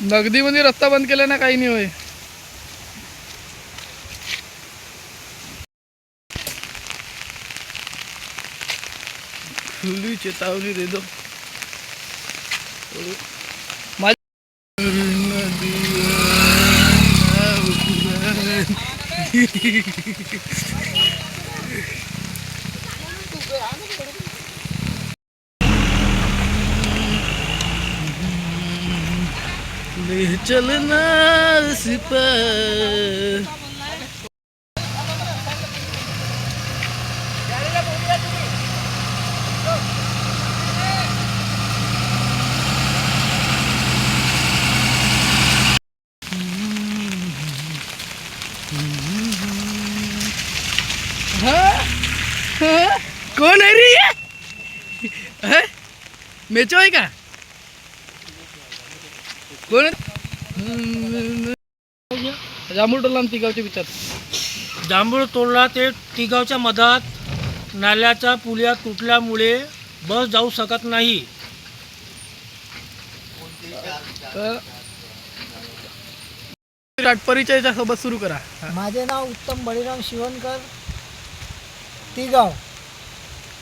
नगदीमध्ये रस्ता बंद केला ना, काही नाही होय. खुली चेतावनी दे दो. ले चलना सिपाही. कौन है रे ये? मेचो है का? कोण? जांभूळ टोला आणि तिगावच्या विचार. जांभूळ तोडला ते तिगावच्या मधात नाल्याचा पुलिया तुटल्यामुळे बस जाऊ शकत नाही. परिचयाच्या सोबत सुरू करा. माझे नाव उत्तम बळीराम शिवणकर, तिगाव.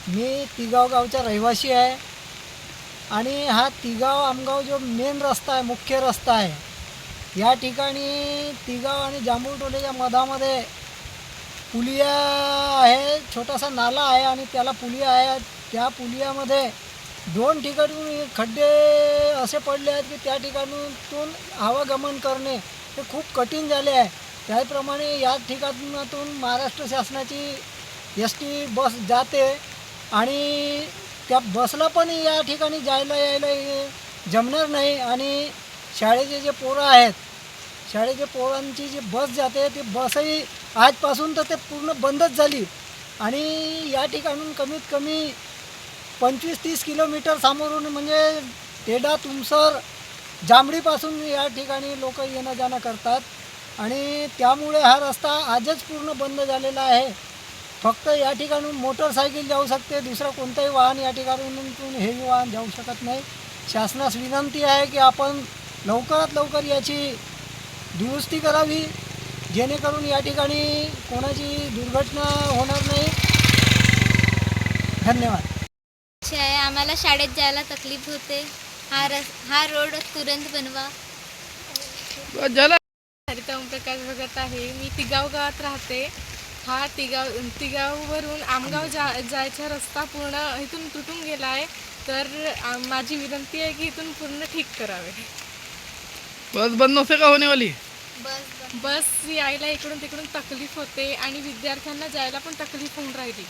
मी तिगाव गावचा रहिवासी आहे आणि हा तिगाव आमगाव जो मेन रस्ता आहे, मुख्य रस्ता आहे, या ठिकाणी तिगाव आणि जांभूळ टोलेच्या मधामध्ये पुलिया आहे, छोटासा नाला आहे आणि त्याला पुलिया आहे. त्या पुलियामध्ये 2 ठिकाणी खड्डे असे पडले आहेत की त्या ठिकाणातून आवागमन करणे हे खूप कठीण झाले आहे. त्याचप्रमाणे या ठिकाणातून महाराष्ट्र शासनाची ST बस जाते आणि त्या बसला पण या ठिकाणी जायला यायला जमणार नाही. आणि शाळेचे जे पोरं आहेत, शाळेच्या पोरांची जी बस जाते ती बसही आजपासून तर ते पूर्ण बंदच झाली. आणि या ठिकाणून कमीत कमी 25-30 किलोमीटर सामोरून म्हणजे टेडा, तुमसर, जांभळीपासून या ठिकाणी लोक येणं जाणं करतात आणि त्यामुळे हा रस्ता आजच पूर्ण बंद झालेला आहे. फक्त या ठिकाणून मोटरसायकल जाऊ शकते, दुसरं कोणतंही वाहन या ठिकाणातून हेवी वाहन जाऊ शकत नाही. शासनास विनंती आहे की आपण लवकरात लवकर याची दुरुस्ती करावी जेणेकरून या ठिकाणी कोणाची दुर्घटना होणार नाही. धन्यवाद. आम्हाला शाळेत जायला तकलीफ होते. हा रोड तुरंत बनवा. सरिता ओमप्रकाश भगत आहे. मी तिगाव गावात राहते. हा तिगाववरून आमगाव जायचा रस्ता पूर्ण इथून तुटून गेला आहे. तर माझी विनंती आहे की इथून पूर्ण ठीक करावे. बस बंद नसे का होणे वाली? बस यायला इकडून तिकडून तकलीफ होते आणि विद्यार्थ्यांना जायला पण तकलीफ होऊन राहिली.